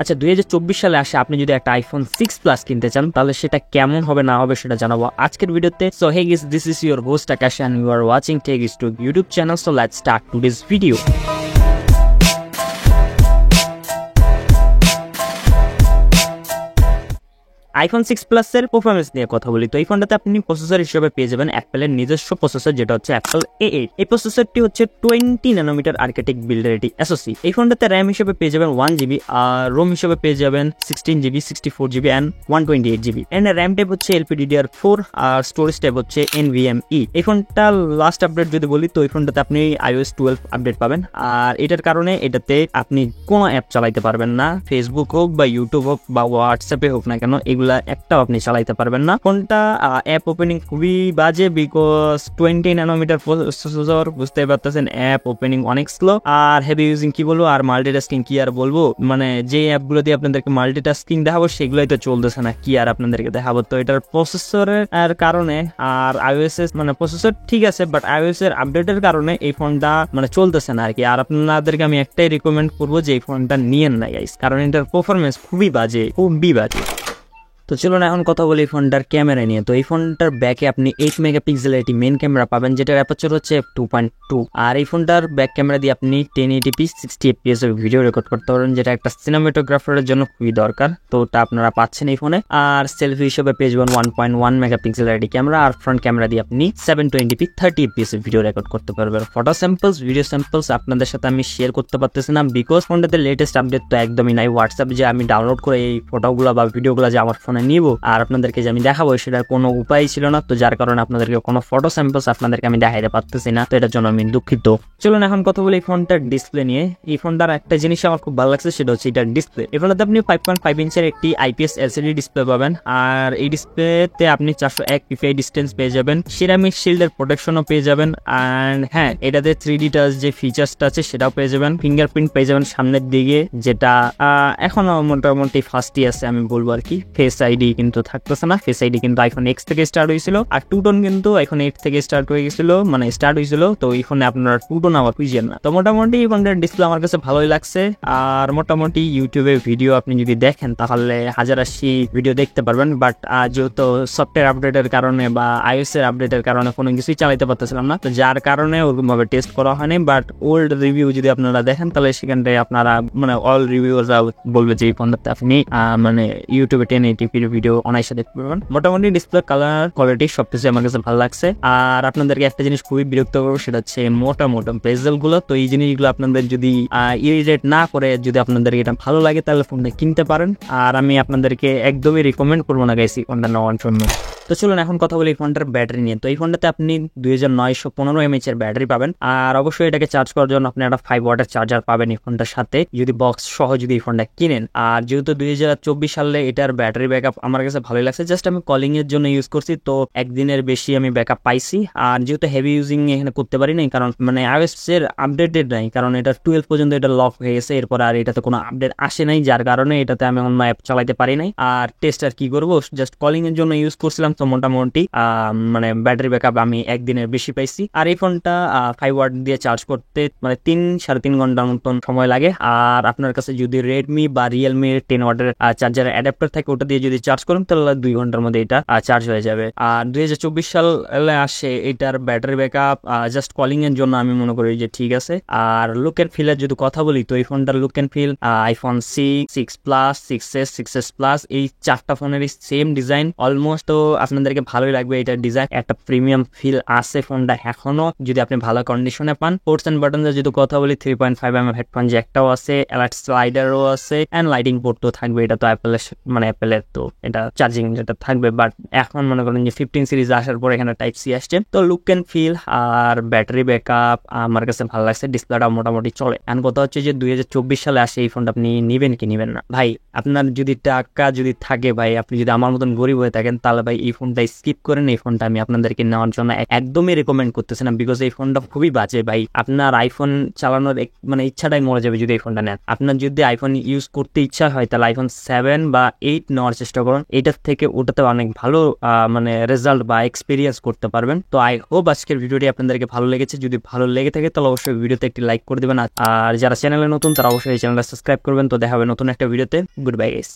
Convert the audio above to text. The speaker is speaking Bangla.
আচ্ছা 2024 সালে আসে আপনি যদি একটা আইফোন 6 প্লাস কিনতে চান তাহলে সেটা কেমন হবে না হবে সেটা জানাবো আজকের ভিডিওতে। So hey guys, this is your host Akash and you are watching tech YouTube channel. So let's start today's video. IPhone 6 প্লাসের পারফরমেন্স নিয়ে কথা বলি। তো এই ফোনটাতে আপনি প্রসেসর হিসেবে পেয়ে যাবেন অ্যাপেলের নিজস্ব প্রসেসর, যেটা হচ্ছে অ্যাপল A8। এই প্রসেসরটি হচ্ছে 20 ন্যানোমিটার আর্কিটেক্ট বিল্ডারিটি SoC। এই ফোনটাতে র্যাম হিসেবে পেয়ে যাবেন 1GB, আর রোম হিসেবে পেয়ে যাবেন 16GB, 64GB and 128GB। And RAM type হচ্ছে LPDDR4 আর স্টোরেজ টাইপ হচ্ছে NVMe। এই ফোনটা লাস্ট আপডেট যদি বলি তো এই ফোনটাতে আপনি iOS 12 আপডেট পাবেন, আর এটার কারণে এটাতে আপনি কোনো অ্যাপ চালাইতে পারবেন না, ফেসবুক হোক বা ইউটিউব হোক বা হোয়াটসঅ্যাপে হোক না কেন, এগুলা একটাও আপনি চালাইতে পারবেন না। ফোনটা অ্যাপ ওপেনিং খুবই বাজে, বিকজ 20 ন্যানোমিটার প্রসেসর, বুঝতে পারতেছেন অ্যাপ ওপেনিং অনেক স্লো। আর হেভি ইউজিং কি বলবো, আর মাল্টিটাস্কিং কি আর বলবো, মানে যে অ্যাপগুলো দিয়ে আপনাদেরকে মাল্টিটাস্কিং দেখাবো সেগুলোই তো চলতেছে না, কি আর আপনাদেরকে দেখাবো। তো এটার প্রসেসরের কারণে আর iOS মানে প্রসেসর ঠিক আছে, বাট iOS এর আপডেটের কারণে এই ফোনটা মানে চলতেছে না আর কি। আর আপনাদেরকে আমি একটাই রিকমেন্ড করবো যে এই ফোনটা নিয়েন না গাইস, কারণ এটার পারফরমেন্স খুবই বাজে। তো চলুন এখন কথা বলি এই ফোনটার ক্যামেরা নিয়ে। তো এই ফোনটার ব্যাকে আপনি 8 মেগাপিক্সেলের একটি মেইন ক্যামেরা পাবেন, যেটার অ্যাপারচার হচ্ছে f2.2। আর এই ফোনটার ব্যাক ক্যামেরা দিয়ে আপনি 1080p 60fps এর ভিডিও রেকর্ড করতে পারেন, যেটা একটা সিনেমাটোগ্রাফারের জন্য খুবই দরকার। তো ওটা আপনারা পাচ্ছেন এই ফোনে। আর সেলফি হিসেবে পেয়ে যাবেন 1.1 মেগাপিক্সেলের একটি ক্যামেরা, আর ফ্রন্ট ক্যামেরা দিয়ে আপনি 720p 30fps এর ভিডিও রেকর্ড করতে পারবেন। ফটো স্যাম্পলস, ভিডিও স্যাম্পলস আপনাদের সাথে আমি শেয়ার করতে পারতেছি না, বিকজ ফোনটাতে লেটেস্ট আপডেট তো একদমই নাই। হোয়াটসঅ্যাপ যে আমি ডাউনলোড করে এই ফটোগুলো বা ভিডিওগুলো যে আমার নিব আর আপনাদেরকে যে আমি দেখাবো সেটার কোনো উপায় ছিল না। তো যার কারণে আপনাদেরকে কোনো ফটো স্যাম্পলস আপনাদেরকে আমি দেখাইতে পারতেছি না, তো এটার জন্য আমি দুঃখিত। চলুন এখন কথা বলি এই ফোনটার ডিসপ্লে নিয়ে। এই ফোনটার একটা জিনিস আমার খুব ভালো লাগছে, সেটা হচ্ছে এটার ডিসপ্লে। এই ফোনটাতে আপনি 5.5 ইঞ্চের একটি IPS LCD ডিসপ্লে পাবেন, আর এই ডিসপ্লেতে আপনি 401 ppi ডিস্টেন্স পেয়ে যাবেন, সিরামিক শিল্ডের প্রোটেকশনও পেয়ে যাবেন। অ্যান্ড হ্যাঁ, এটাতে 3D টাচ যে ফিচার্সটা আছে সেটাও পেয়ে যাবেন। ফিঙ্গারপ্রিন্ট পেয়ে যাবেন সামনের দিকে, যেটা এখনো মোটামুটি ফার্স্টই আছে আমি বলবো আর কি। ফেস আইডি কিন্তু থাকতেছে না, ফেস আইডি কিন্তু আইফোন X থেকে স্টার্ট হয়েছিল, আর 2 টোন কিন্তু আইফোন 8 থেকে স্টার্ট হয়ে গেছিল, মানে স্টার্ট হয়েছিল। তো এই ফোনে আপনারা 2 টোন আবার খুঁজেন না। তো মোটামুটি এই ফোনটার ডিসপ্লে আমার কাছে ভালোই লাগছে। আর মোটামুটি ইউটিউবে ভিডিও আপনি যদি দেখেন তাহলে 1080 ভিডিও দেখতে পারবেন, বাট যেহেতু সফটওয়্যার আপডেটের কারণে বা iOS এর আপডেটের কারণে কোনো কিছুই চালাইতে পারতেছিলাম না, তো যার কারণে ওরকম ভাবে টেস্ট করা হয়নি। বাট ওল্ড রিভিউ যদি আপনারা দেখেন তাহলে সেখানটায় আপনারা মানে অল রিভিউরা বলবে যে এই ফোনটাতে আপনি মানে ইউটিউবে 1080p ভিডিও অনায়াসে দেখতে পারবেন। মোটামুটি ডিসপ্লে কালার কোয়ালিটি সবকিছু আমার কাছে ভালো লাগছে। আর আপনাদেরকে একটা জিনিস খুবই বিরক্ত করবো, সেটা হচ্ছে মোটা বেজেল গুলো। তো এই জিনিসগুলো আপনাদের যদি ইরিটেট না করে, যদি আপনাদেরকে এটা ভালো লাগে তাহলে ফোনটা কিনতে পারেন। আর আমি আপনাদেরকে একদমই রিকমেন্ড করবো না গাইস ফোনটা নেওয়ার জন্য। তো চলুন এখন কথা বলি এই ফোনটার ব্যাটারি নিয়ে। তো এই ফোনটাতে আপনি 2915 mAh এর ব্যাটারি পাবেন, আর অবশ্যই এটাকে চার্জ করার জন্য আপনি একটা 5 ওয়াটের চার্জার পাবেন এই ফোনটার সাথে, যদি বক্স সহ যদি এই ফোনটা কিনেন। আর যেহেতু 2024 সালে এটার ব্যাটারি ব্যাকআপ আমার কাছে ভালোই লাগছে, জাস্ট আমি কলিং এর জন্য ইউজ করছি, তো একদিনের বেশি আমি ব্যাকআপ পাইছি। আর যেহেতু হেভি ইউজিং এখানে করতে পারি নাই, কারণ মানে iOS এর আপডেটেড নাই, কারণ এটা 12 পর্যন্ত এটা লক হয়ে গেছে, এরপর আর এটাতে কোনো আপডেট আসে নাই, যার কারণে এটাতে আমি অন্য অ্যাপ চালাইতে পারি নাই। আর টেস্ট আর কি করবো, জাস্ট কলিং এর জন্য ইউজ করছিলাম। তো মোটামুটি মানে ব্যাটারি ব্যাকআপ আমি একদিনের বেশি পাইছি। আর এই ফোনটা 5 ওয়াট দিয়ে চার্জ করতে মানে 3-3.5 ঘন্টার মতন সময় লাগে। আর আপনার কাছে যদি রেডমি বা রিয়েলমি 10 ওয়াটের চার্জার অ্যাডাপ্টার থাকে, ওটা দিয়ে যদি চার্জ করেন তাহলে 2 ঘন্টার মধ্যে এটা চার্জ হয়ে যাবে। আর 2024 সালে আসে এটার ব্যাটারি ব্যাকআপ জাস্ট কলিং এর জন্য আমি মনে করি যে ঠিক আছে। আর লুক এন্ড ফিলের যদি কথা বলি, তো এই ফোনটার look and feel iPhone 6 plus, 6s, 6s plus এই চারটা ফোনেরই সেম ডিজাইন অলমোস্ট। তো আপনাদেরকে ভালোই লাগবে এটার ডিজাইন, একটা প্রিমিয়াম ফিল আছে ফোনটা এখনো, যদি আপনি ভালো কন্ডিশনে পান। পোর্টস এন্ড বাটনস যদি কথা বলি, 3.5mm হেডফোন জ্যাকটাও আছে, অ্যালার্ট স্লাইডারও আছে, এন্ড লাইটিং পোর্ট তো থাকবে। এটা তো অ্যাপেলের তো এটা চার্জিং যেটা থাকবে, বাট এখন মনে করেন যে 15 সিরিজ আসার পর এখানে টাইপ সি আসছে। তো লুক এন্ড ফিল আর ব্যাটারি ব্যাকআপ আমার কাছে ভালো লাগছে, ডিসপ্লেটা মোটামুটি চলে। এখন কথা হচ্ছে যে 2024 সালে আসে এই ফোনটা আপনি নিবেন কি নিবেন না। ভাই আপনার যদি টাকা যদি থাকে, ভাই আপনি যদি আমার মতন গরিব হয়ে থাকেন, তাহলে ভাই এই ফোনটা স্কিপ করেন। এই ফোনটা আমি আপনাদেরকে নেওয়ার জন্য একদমই রেকমেন্ড করতেছি না, বিকজ এই ফোনটা খুবই বাজে ভাই। আপনার আইফোন চালানোর মানে ইচ্ছাটাই মরে যাবে যদি এই ফোনটা নেন। আপনার যদি আইফোন ইউজ করতে ইচ্ছা হয় তাহলে আইফোন 7 বা 8 নেওয়ার চেষ্টা করুন। এটার থেকে ওটাতে অনেক ভালো মানে রেজাল্ট বা এক্সপিরিয়েন্স করতে পারবেন। তো আই হোপ আজকের ভিডিওটি আপনাদেরকে ভালো লেগেছে। যদি ভালো লেগে থাকে তাহলে অবশ্যই ভিডিওতে একটি লাইক করে দেবেন, আর যারা চ্যানেলে নতুন তারা অবশ্যই এই চ্যানেলটা সাবস্ক্রাইব করবেন। তো দেখা হবে নতুন একটা ভিডিওতে। Good bye guys.